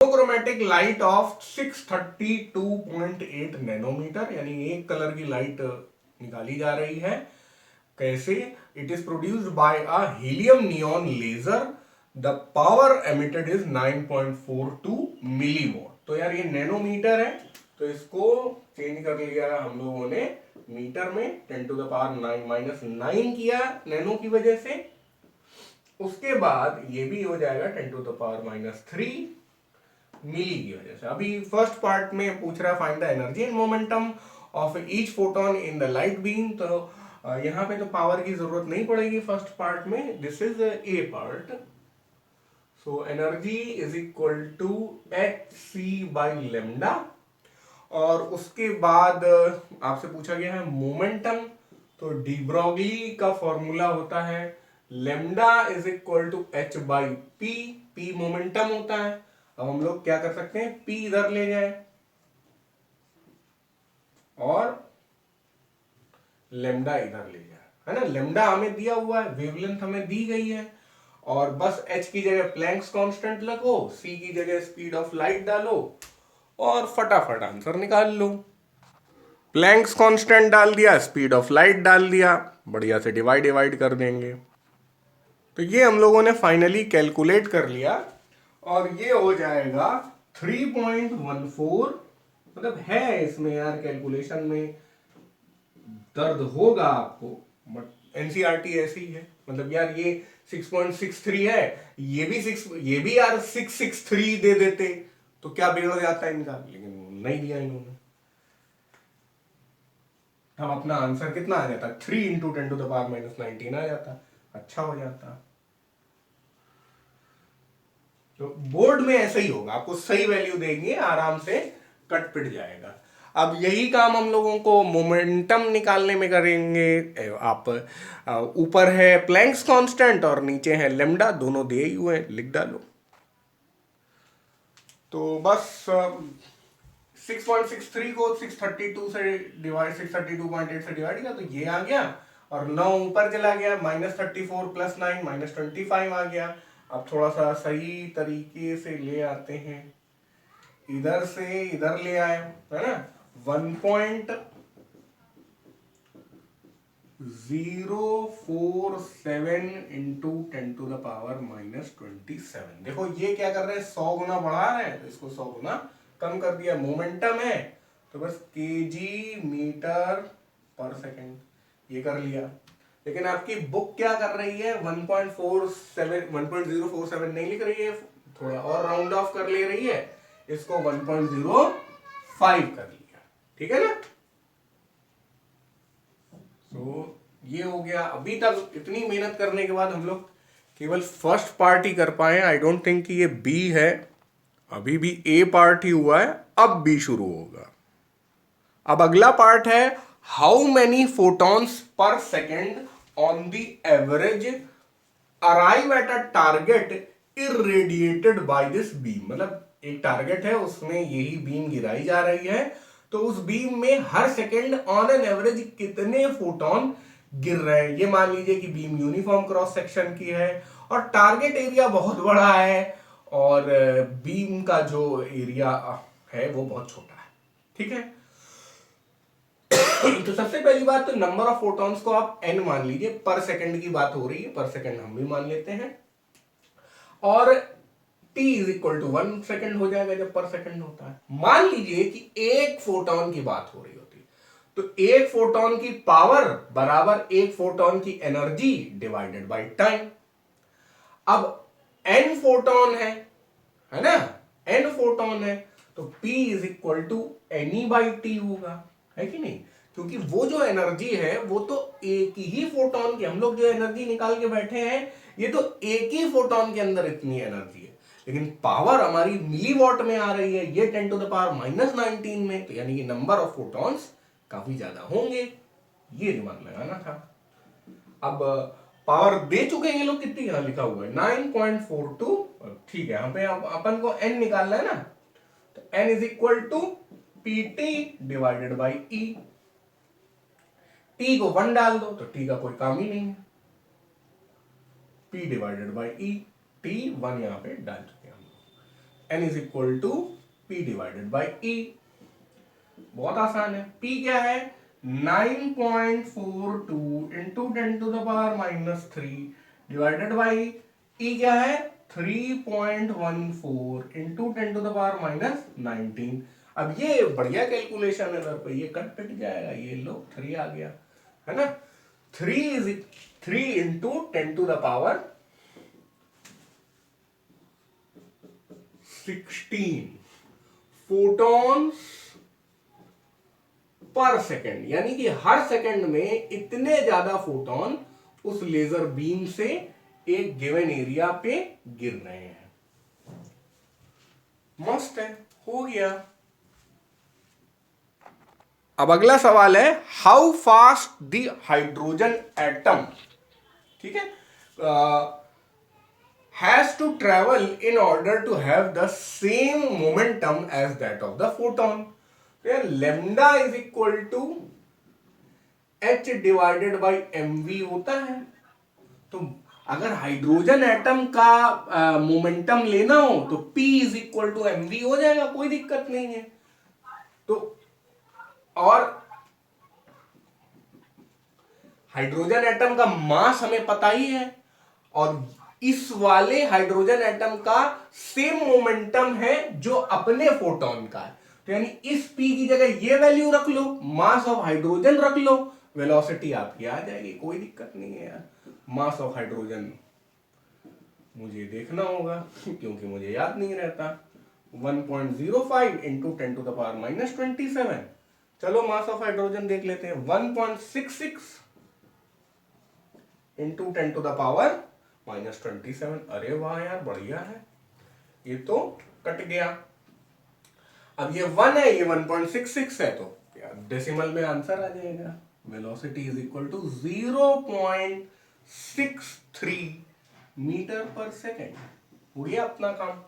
Monochromatic light of 632.8 nanometre, यानी एक colour की लाइट निकाली जा रही है। कैसे? It is produced by a helium neon laser. The power emitted is 9.42 milliwatt. तो यार ये नैनोमीटर है, तो इसको चेंज कर लिया हम लोगों ने मीटर में, 10 टू द पावर 9 किया नैनो की वजह से। उसके बाद ये भी हो जाएगा 10 टू द पावर -3 मिली की वजह से। अभी फर्स्ट पार्ट में पूछ रहा है find the energy and momentum of each photon in the light beam. तो यहां पे तो पावर की जरूरत नहीं पड़ेगी फर्स्ट पार्ट में, this is a part. So energy is equal to h c by lambda. और उसके बाद आपसे पूछा गया है मोमेंटम, तो डी ब्रोगली का फॉर्मूला होता है lambda is equal to h by p. P momentum होता है। अब हम लोग क्या कर सकते हैं, पी इधर ले जाए और लेमडा इधर ले जाए, है ना। लेमडा हमें दिया हुआ है, वेवलेंथ हमें दी गई है, और बस एच की जगह प्लैंक्स कांस्टेंट लगो, सी की जगह स्पीड ऑफ लाइट डालो और फटाफट आंसर निकाल लो। प्लैंक्स कांस्टेंट डाल दिया, स्पीड ऑफ लाइट डाल दिया, बढ़िया से डिवाइड कर देंगे। तो ये हम लोगों ने फाइनली कैलकुलेट कर लिया और ये हो जाएगा 3.14। मतलब है इसमें यार कैलकुलेशन में दर्द होगा आपको, बट एनसीईआरटी ऐसी है। मतलब यार ये 6.63 है, ये भी यार 663 दे देते तो क्या बिगड़ जाता है इनका, लेकिन नहीं दिया इन्होंने। तब अपना आंसर कितना आ जाता, 3 इंटू 10 टू द पावर -19 आ जाता, अच्छा हो जाता। तो बोर्ड में ऐसा ही होगा, आपको सही वैल्यू देंगे, आराम से कट पिट जाएगा। अब यही काम हम लोगों को मोमेंटम निकालने में करेंगे। आप ऊपर है प्लैंक्स कांस्टेंट और नीचे है लेमडा, दोनों दिए ही हुए हैं, लिख डालो। तो बस 6.63 को 632 से डिवाइड 632.8 से डिवाइड किया तो ये आ गया, और 9 ऊपर चला गया, -34 + 9 -25 आ गया। अब थोड़ा सा सही तरीके से ले आते हैं, इधर से इधर ले आए, है ना। 1.047 इंटू 10 टू द पावर -27। देखो ये क्या कर रहे हैं, 100 गुना बढ़ा रहे हैं, तो इसको 100 गुना कम कर दिया। मोमेंटम है तो बस केजी मीटर पर सेकेंड ये कर लिया। लेकिन आपकी बुक क्या कर रही है, 1.047 नहीं लिख रही है, थोड़ा और राउंड ऑफ कर ले रही है, इसको 1.05 कर लिया, ठीक है ना। तो ये हो गया। अभी तक इतनी मेहनत करने के बाद हम लोग केवल फर्स्ट पार्ट ही कर पाए। आई डोंट थिंक कि ये बी है, अभी भी ए पार्ट ही हुआ है, अब बी शुरू होगा। अब अगला पार्ट है how many photons per second on the average arrive at a target irradiated by this beam. मतलब एक टारगेट है, उसमें यही बीम गिराई जा रही है, तो उस बीम में हर सेकेंड ऑन एन एवरेज कितने फोटोन गिर रहे हैं। ये मान लीजिए कि बीम यूनिफॉर्म क्रॉस सेक्शन की है और टारगेट एरिया बहुत बड़ा है और बीम का जो एरिया है वो बहुत छोटा है, ठीक है। तो सबसे पहली बात तो नंबर ऑफ फोटॉन्स को आप n मान लीजिए, पर सेकंड की बात हो रही है, पर सेकंड हम भी मान लेते हैं, और t is equal to 1 second हो जाएगा जब पर सेकंड होता है। मान लीजिए कि एक फोटोन की बात हो रही होती, तो एक फोटोन की पावर बराबर एक फोटोन की एनर्जी डिवाइडेड बाय टाइम। अब n फोटोन है ना, n फोटोन है, तो p is equal to n by t होगा, है कि नहीं। क्योंकि वो जो एनर्जी है वो तो एक ही फोटोन की, हम लोग जो एनर्जी निकाल के बैठे हैं ये तो एक ही फोटोन के अंदर इतनी एनर्जी है, लेकिन पावर हमारी मिलीवॉट में आ रही है, ये 10 टू द पावर -19 में, तो यानी कि नंबर ऑफ फोटॉन्स काफी ज्यादा होंगे, ये दिमाग लगाना था। अब पावर दे चुके हैं ये लोग, कितनी यहां लिखा हुआ है 9.42, ठीक है। यहां पे अपन को n निकालना है ना, तो n is equal to p t divided by e. T को 1 डाल दो तो टी का कोई काम ही नहीं है, p divided by e, t 1 यहां पे डाल चुके हैं हम लोग। n is equal to p divided by e। बहुत आसान है। p क्या है 9.42 इंटू 10⁻³ डिवाइडेड बाई e क्या है 3.14 इंटू 10⁻⁻19। अब ये बढ़िया कैलकुलेशन है सर, ये कट पिट जाएगा, ये लो 3 आ गया है ना। 3 इंटू 10⁻16 फोटॉन्स पर सेकेंड, यानी कि हर सेकेंड में इतने ज्यादा फोटोन उस लेजर बीम से एक गिवन एरिया पे गिर रहे हैं। मस्त है, हो गया। अब अगला सवाल है how fast the hydrogen atom, ठीक है, has to travel in order to have the same momentum as that of the photon. Lambda is equal to h divided by mv होता है। तो अगर हाइड्रोजन एटम का मोमेंटम लेना हो तो p is equal to mv हो जाएगा, कोई दिक्कत नहीं है। तो और हाइड्रोजन एटम का मास हमें पता ही है, और इस वाले हाइड्रोजन एटम का सेम मोमेंटम है जो अपने फोटोन का है। तो यानी इस p की जगह ये वैल्यू रख लो, मास ऑफ हाइड्रोजन रख लो, वेलोसिटी आपकी आ जाएगी, कोई दिक्कत नहीं है यार। मास ऑफ हाइड्रोजन मुझे देखना होगा क्योंकि मुझे याद नहीं रहता। 1.05 इंटू 10⁻⁻27। चलो मास ऑफ हाइड्रोजन देख लेते हैं। 1.66 इंटू 10⁻⁻27। अरे वाह यार, बढ़िया है, ये तो कट गया। अब ये 1 है, ये 1.66 है, तो डेसिमल में आंसर आ जाएगा। Velocity is equal to 0.63 metre per second. हो गया अपना काम।